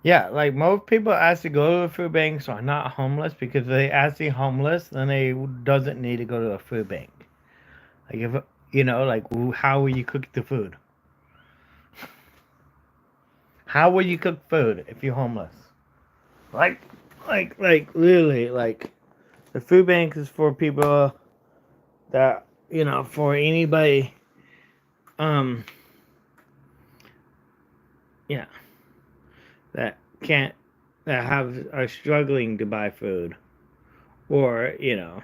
Yeah, like most people actually go to the food banks are not homeless, because if they actually homeless, then they doesn't need to go to a food bank. Like if like how will you cook the food? How will you cook food if you're homeless? Like, like literally, like the food bank is for people that for anybody, um, yeah, that can't that are struggling to buy food, or you know,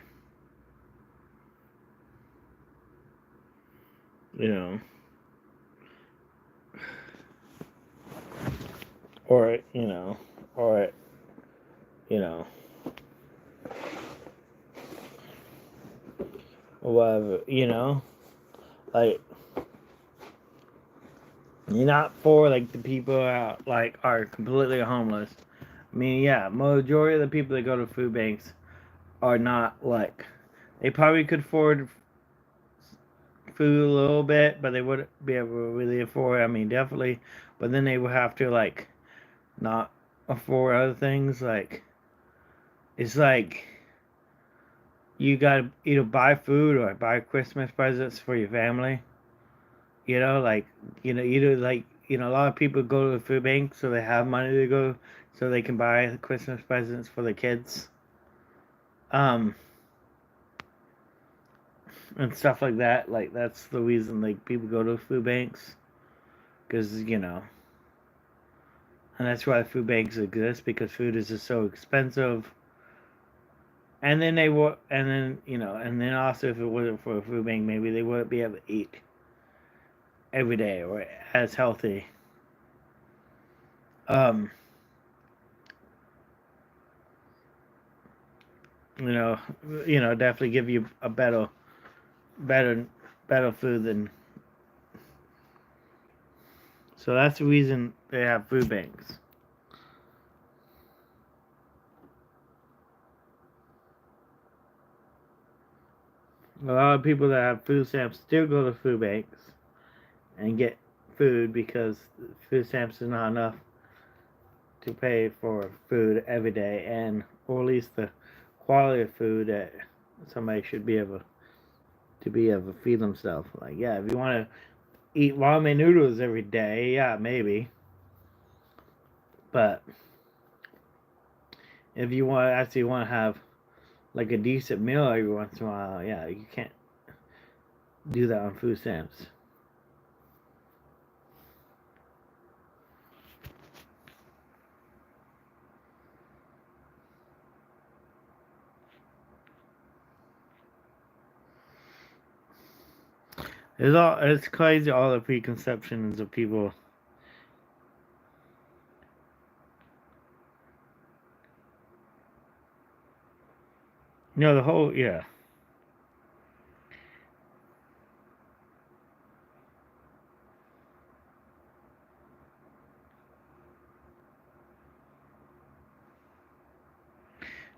or or you know, whatever, like you're not for like the people out like are completely homeless. I mean, yeah, majority of the people that go to food banks are not like they probably could afford food a little bit, but they wouldn't be able to really afford. I mean, definitely, but then they would have to like not afford other things. Like it's like you gotta either buy food or buy Christmas presents for your family. Like either like a lot of people go to the food bank so they have money to go so they can buy Christmas presents for the kids. Um, and stuff like that. Like that's the reason like people go to food banks because and that's why food banks exist because food is just so expensive. And then they would, and then and then also if it wasn't for a food bank, maybe they wouldn't be able to eat every day or as healthy. Um, you know, definitely give you a better, better food than. So that's the reason they have food banks. A lot of people that have food stamps still go to food banks and get food because food stamps is not enough to pay for food every day, and or at least the quality of food that somebody should be able to feed themselves. Like, yeah, if you want to eat ramen noodles every day, yeah, maybe. But if you want to have like a decent meal every once in a while, yeah, you can't do that on food stamps. It's crazy all the preconceptions of people. The whole yeah.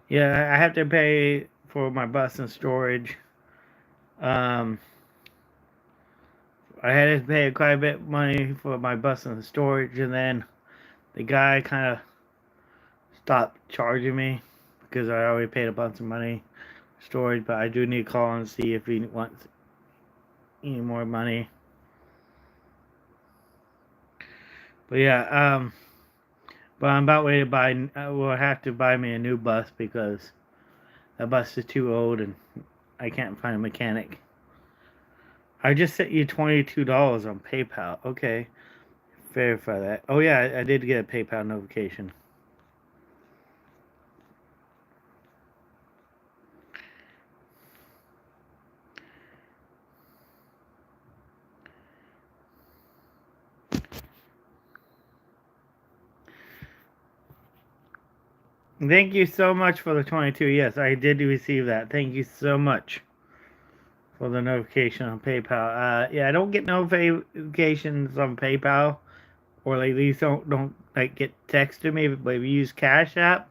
Yeah, I have to pay for my bus and storage. Um, I had to pay quite a bit of money for my bus and storage, and then the guy kind of stopped charging me because I already paid a bunch of money for storage. But I do need to call and see if he wants any more money. But yeah, but I'm about ready to buy. I will have to buy me a new bus because that bus is too old and I can't find a mechanic. I just sent you $22 on PayPal. Okay, verify that. Oh yeah, I did get a PayPal notification. Thank you so much for the 22. Yes, I did receive that. Thank you so much for the notification on PayPal. Yeah, I don't get notifications on PayPal, or like these don't like get text to me. But if you use Cash App,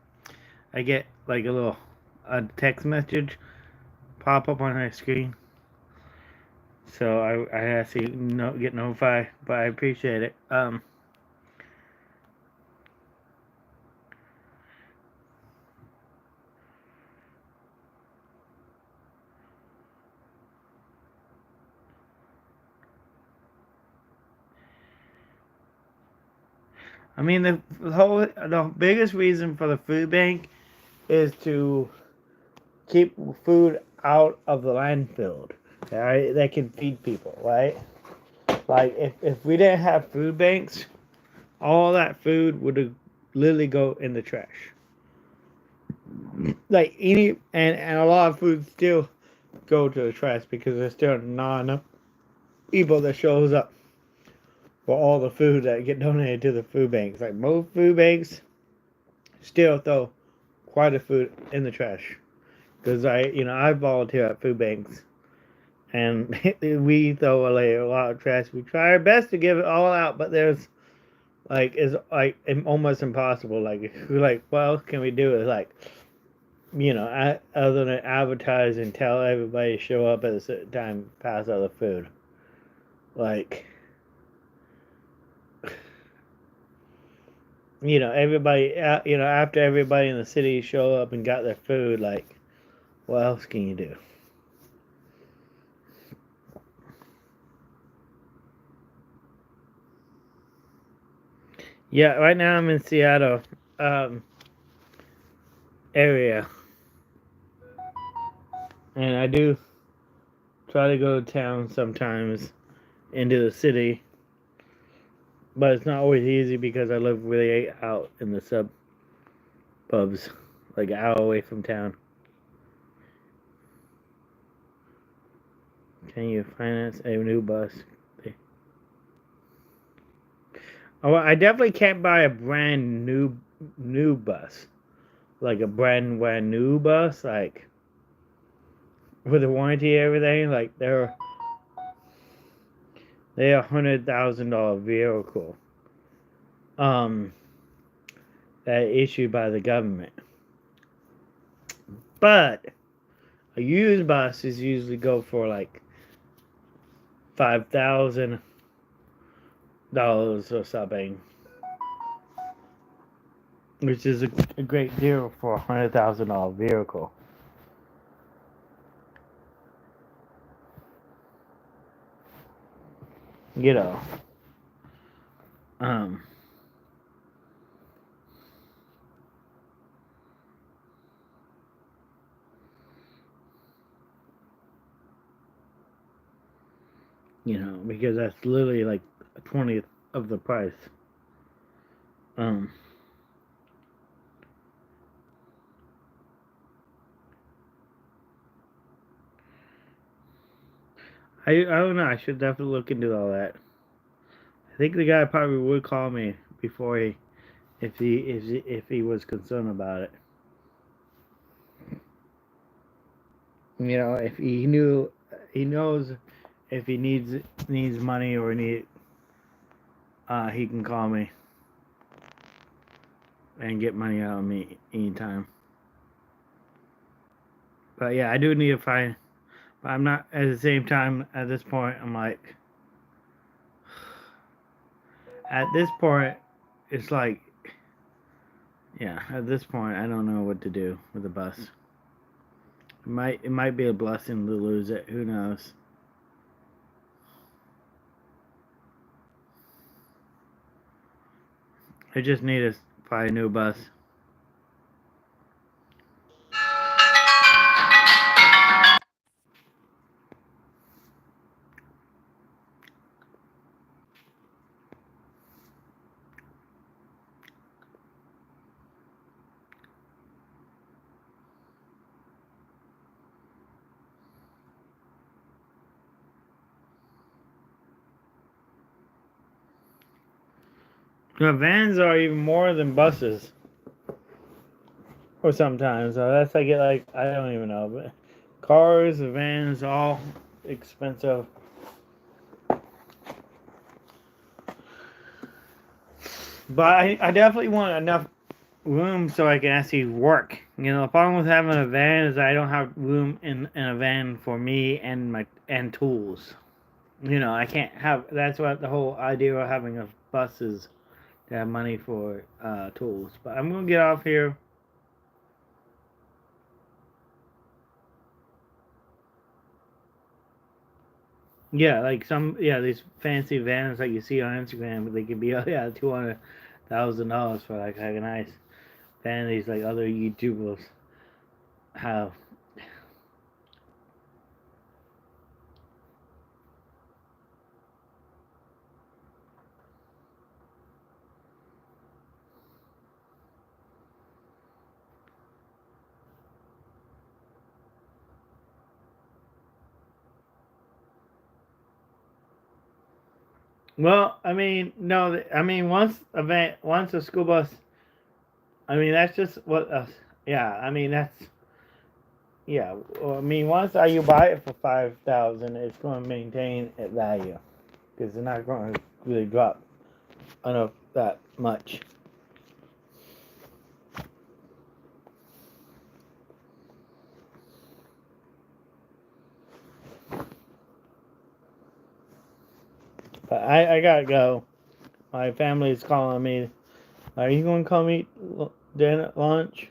I get like a text message pop up on my screen. So I actually get notified, but I appreciate it. I mean the biggest reason for the food bank is to keep food out of the landfill. Right, that can feed people, right? Like if we didn't have food banks, all that food would have literally go in the trash. Like and a lot of food still go to the trash because there's still not enough people that shows up for all the food that get donated to the food banks. Like most food banks still throw quite a food in the trash. Because I volunteer at food banks, and we throw away a lot of trash. We try our best to give it all out, but there's it's like almost impossible. Like if we're like, well, can we do it? Like, other than advertise and tell everybody to show up at a certain time, pass out the food. Like, everybody, after everybody in the city show up and got their food, like, what else can you do? Yeah, right now I'm in Seattle area, and I do try to go to town sometimes into the city, but it's not always easy because I live really out in the suburbs, like an hour away from town. Can you finance a new bus? Oh, I definitely can't buy a brand new bus, like a brand new bus, like with a warranty and everything. Like they're $100,000 vehicle, that issued by the government. But a used bus is usually go for like $5,000 or something, which is a great deal for $100,000 vehicle. You know, um, because that's literally like a 20th of the price. Um, I don't know. I should definitely look into all that. I think the guy probably would call me before if he was concerned about it. If he knows if he needs money or he can call me and get money out of me anytime. But yeah, I do need to find. But I'm not at the same time. At this point, I'm like, at this point, it's like, yeah. At this point, I don't know what to do with the bus. It might be a blessing to lose it. Who knows? I just need to buy a new bus. Vans are even more than buses. Or sometimes. That's like I don't even know. But cars, vans, all expensive. But I definitely want enough room so I can actually work. The problem with having a van is I don't have room in a van for me and tools. I can't have. That's what the whole idea of having a bus is, to have money for tools. But I'm gonna get off here. Yeah, like these fancy vans like you see on Instagram, they could be $200,000 for like a nice van. These like other YouTubers have. Well, I mean, no, I mean once a school bus, I mean that's just what, yeah, I mean that's, yeah, well, I mean once you buy it for 5,000, it's going to maintain its value because it's not going to really drop enough that much. But I gotta go. My family is calling me. Are you going to come eat dinner, lunch?